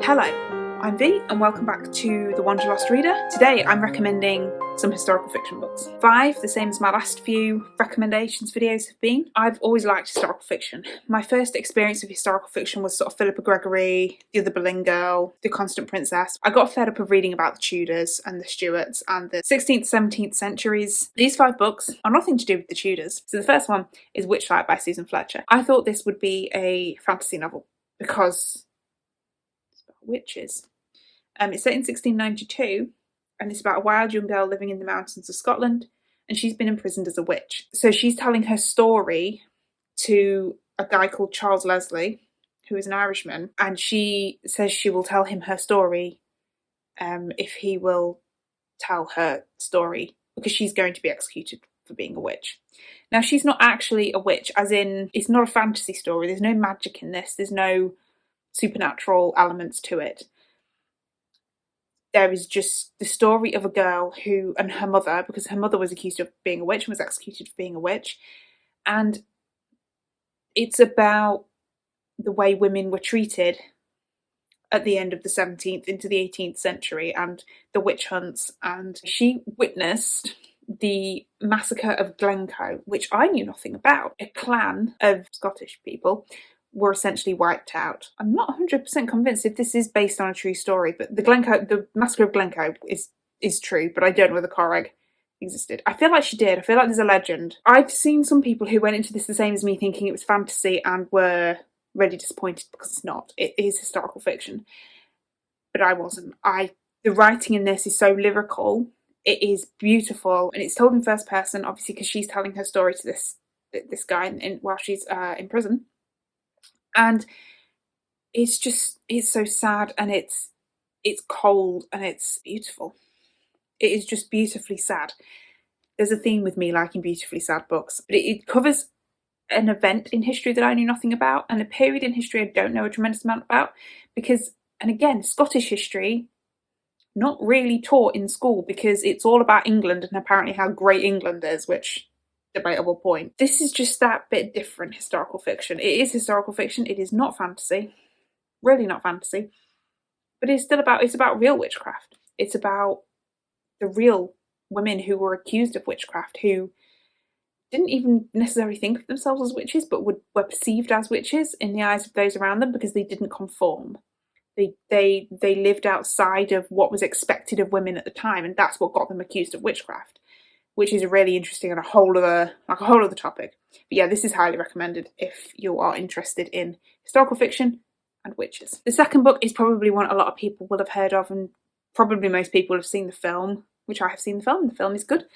Hello, I'm V and welcome back to The Wanderlust Reader. Today I'm recommending some historical fiction books. 5, the same as my last few recommendations videos have been. I've always liked historical fiction. My first experience of historical fiction was sort of Philippa Gregory, The Other Boleyn Girl, The Constant Princess. I got fed up of reading about the Tudors and the Stuarts and the 16th, 17th centuries. These 5 books are nothing to do with the Tudors. So the first one is Witchlight by Susan Fletcher. I thought this would be a fantasy novel because it's about witches. It's set in 1692 and it's about a wild young girl living in the mountains of Scotland, and she's been imprisoned as a witch. So she's telling her story to a guy called Charles Leslie, who is an Irishman, and she says she will tell him her story if he will tell her story, because she's going to be executed for being a witch. Now, she's not actually a witch, as in, it's not a fantasy story. There's no magic in this. There's no supernatural elements to it. There is just the story of a girl who, and her mother, because her mother was accused of being a witch and was executed for being a witch. And it's about the way women were treated at the end of the 17th into the 18th century and the witch hunts. And she witnessed the massacre of Glencoe, which I knew nothing about. A clan of Scottish people were essentially wiped out. I'm not 100% convinced if this is based on a true story, but the massacre of Glencoe is true, but I don't know whether Correg existed. I feel like she did. I feel like there's a legend. I've seen some people who went into this the same as me, thinking it was fantasy, and were really disappointed because it's not. It is historical fiction. But I wasn't. The writing in this is so lyrical. It is beautiful, and it's told in first person, obviously, because she's telling her story to this guy while she's in prison. And it's so sad, and it's cold, and it's beautiful. It is just beautifully sad. There's a theme with me liking beautifully sad books, but it covers an event in history that I knew nothing about, and a period in history I don't know a tremendous amount about, because, and again, Scottish history, not really taught in school, because it's all about England and apparently how great England is, which, debatable point. This is just that bit different historical fiction. It is historical fiction. It is not fantasy. Really not fantasy. But it's about real witchcraft. It's about the real women who were accused of witchcraft, who didn't even necessarily think of themselves as witches, but were perceived as witches in the eyes of those around them because they didn't conform. They lived outside of what was expected of women at the time, and that's what got them accused of witchcraft, which is really interesting and a whole other topic. But yeah, this is highly recommended if you are interested in historical fiction and witches. The second book is probably one a lot of people will have heard of, and probably most people have seen the film, which I have seen the film, and the film is good,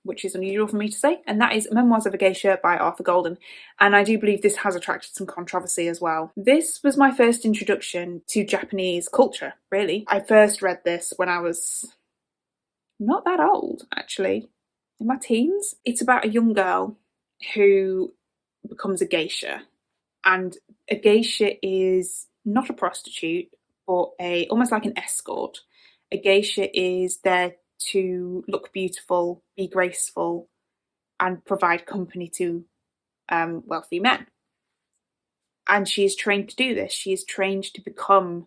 which is unusual for me to say, and that is Memoirs of a Geisha by Arthur Golden. And I do believe this has attracted some controversy as well. This was my first introduction to Japanese culture, really. I first read this when I was not that old, actually. In my teens. It's about a young girl who becomes a geisha, and a geisha is not a prostitute, but almost like an escort. A geisha is there to look beautiful, be graceful, and provide company to wealthy men. And she is trained to do this. She is trained to become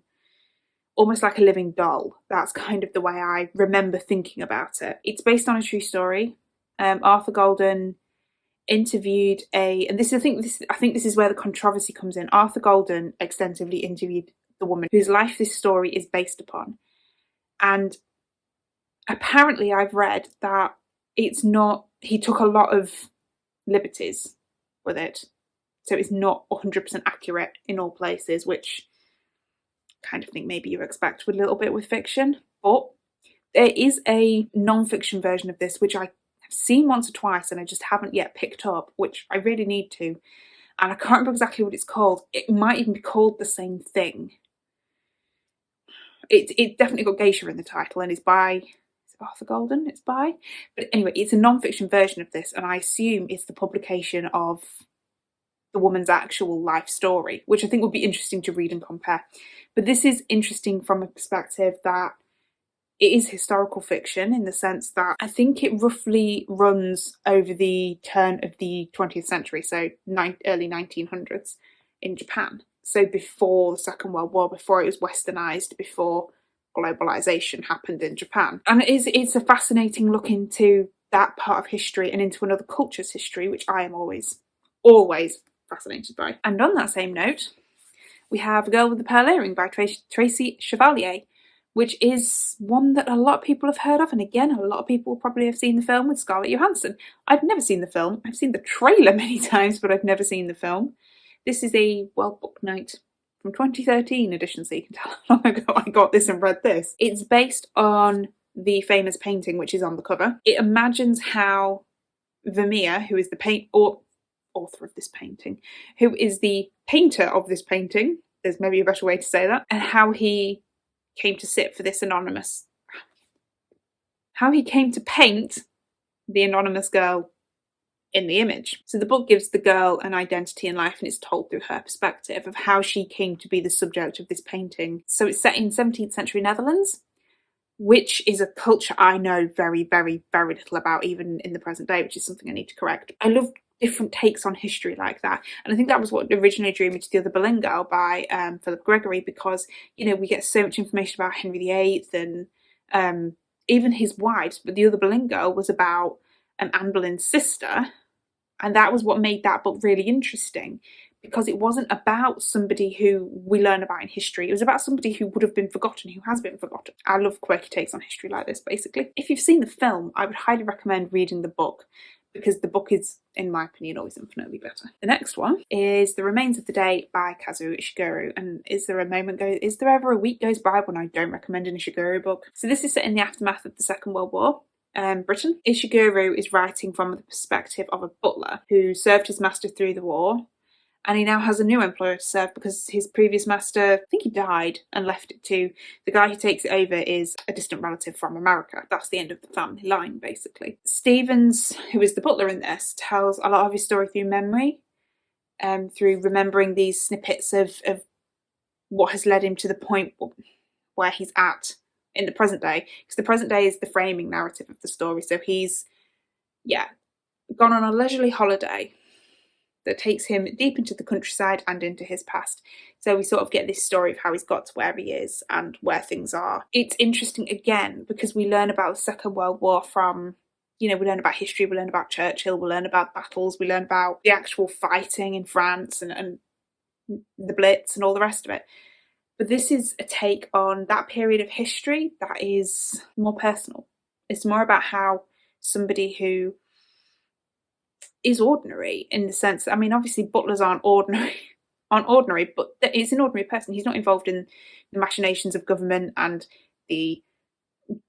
almost like a living doll. That's kind of the way I remember thinking about it. It's based on a true story. Arthur Golden interviewed and I think this is where the controversy comes in. Arthur Golden extensively interviewed the woman whose life this story is based upon. And apparently I've read that he took a lot of liberties with it. So it's not 100% accurate in all places, which kind of think maybe you expect a little bit with fiction. But there is a non-fiction version of this, which I have seen once or twice and I just haven't yet picked up, which I really need to. And I can't remember exactly what it's called. It might even be called the same thing. It definitely got Geisha in the title, and it's by Arthur Golden. But anyway, it's a non-fiction version of this, and I assume it's the publication of the woman's actual life story, which I think would be interesting to read and compare. But this is interesting from a perspective that it is historical fiction, in the sense that I think it roughly runs over the turn of the 20th century, so early 1900s in Japan. So before the Second World War, before it was westernized, before globalization happened in Japan. And it's a fascinating look into that part of history and into another culture's history, which I am always fascinated by. And on that same note, we have The Girl with the Pearl Earring by Tracy Chevalier, which is one that a lot of people have heard of. And again, a lot of people probably have seen the film with Scarlett Johansson. I've never seen the film. I've seen the trailer many times, but I've never seen the film. This is a World Book Night from 2013 edition, so you can tell how long ago I got this and read this. It's based on the famous painting which is on the cover. It imagines how Vermeer, who is the author of this painting, who is the painter of this painting, there's maybe a better way to say that, and how he came to sit for this how he came to paint the anonymous girl in the image. So the book gives the girl an identity in life, and it's told through her perspective of how she came to be the subject of this painting. So it's set in 17th century Netherlands, which is a culture I know very, very, very little about, even in the present day, which is something I need to correct. I love different takes on history like that, and I think that was what originally drew me to The Other Boleyn Girl by Philip Gregory, because, you know, we get so much information about Henry VIII and even his wives, but The Other Boleyn Girl was about Anne Boleyn's sister, and that was what made that book really interesting, because it wasn't about somebody who we learn about in history. It was about somebody who would have been forgotten, who has been forgotten. I love quirky takes on history like this, basically. If you've seen the film, I would highly recommend reading the book, because the book is, in my opinion, always infinitely better. The next one is The Remains of the Day by Kazuo Ishiguro. And is there ever a week goes by when I don't recommend an Ishiguro book? So this is set in the aftermath of the Second World War. Britain. Ishiguro is writing from the perspective of a butler who served his master through the war, and he now has a new employer to serve because his previous master, I think he died and left it to the guy who takes it over is a distant relative from America. That's the end of the family line, basically. Stevens, who is the butler in this, tells a lot of his story through memory, through remembering these snippets of what has led him to the point where he's at in the present day, because the present day is the framing narrative of the story. So he's, gone on a leisurely holiday that takes him deep into the countryside and into his past. So we sort of get this story of how he's got to where he is and where things are. It's interesting, again, because we learn about the Second World War from, we learn about history, we learn about Churchill, we learn about battles, we learn about the actual fighting in France and the Blitz and all the rest of it. But this is a take on that period of history that is more personal. It's more about how somebody who is ordinary, in the sense that, obviously butlers aren't ordinary, but it's an ordinary person. He's not involved in the machinations of government and the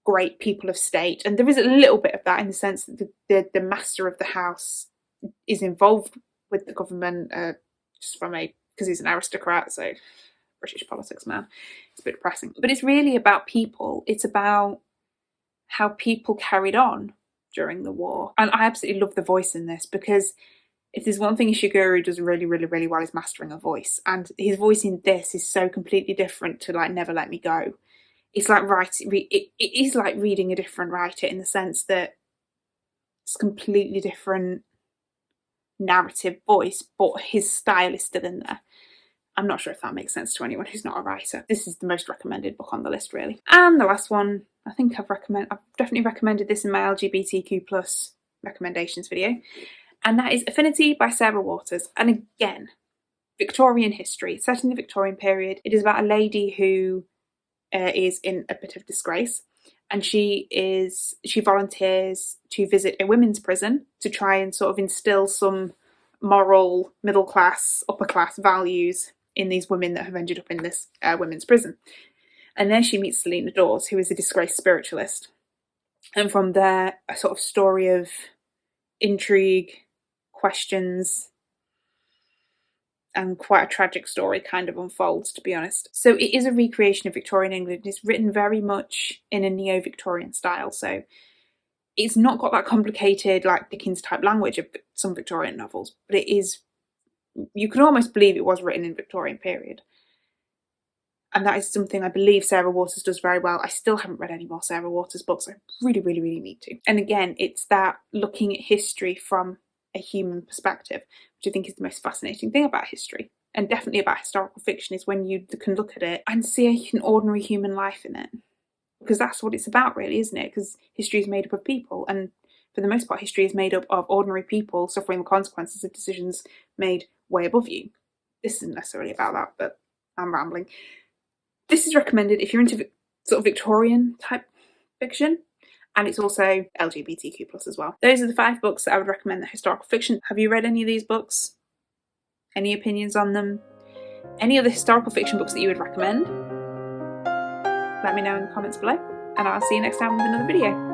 great people of state. And there is a little bit of that in the sense that the master of the house is involved with the government, because he's an aristocrat, so British politics, man. It's a bit depressing. But it's really about people. It's about how people carried on during the war. And I absolutely love the voice in this, because if there's one thing Ishiguro does really, really, really well, is mastering a voice. And his voice in this is so completely different to Never Let Me Go. It's like it is like reading a different writer, in the sense that it's a completely different narrative voice, but his style is still in there. I'm not sure if that makes sense to anyone who's not a writer. This is the most recommended book on the list, really. And the last one, I think I've definitely recommended this in my LGBTQ+ recommendations video, and that is Affinity by Sarah Waters. And again, Victorian history, set in the Victorian period. It is about a lady who is in a bit of disgrace, and she volunteers to visit a women's prison to try and sort of instill some moral middle class, upper class values in these women that have ended up in this women's prison. And then she meets Selena Dawes, who is a disgraced spiritualist. And from there, a sort of story of intrigue, questions, and quite a tragic story kind of unfolds, to be honest. So it is a recreation of Victorian England. It's written very much in a neo-Victorian style. So it's not got that complicated, Dickens type language of some Victorian novels, but it is, you can almost believe it was written in Victorian period. And that is something I believe Sarah Waters does very well. I still haven't read any more Sarah Waters books. I really, really, really need to. And again, it's that looking at history from a human perspective, which I think is the most fascinating thing about history. and definitely about historical fiction, is when you can look at it and see an ordinary human life in it. Because that's what it's about, really, isn't it? Because history is made up of people, and for the most part, history is made up of ordinary people suffering the consequences of decisions made way above you. This isn't necessarily about that, but I'm rambling. This is recommended if you're into sort of Victorian type fiction, and it's also LGBTQ plus as well. Those are the 5 books that I would recommend that historical fiction. Have you read any of these books? Any opinions on them? Any other historical fiction books that you would recommend? Let me know in the comments below, and I'll see you next time with another video.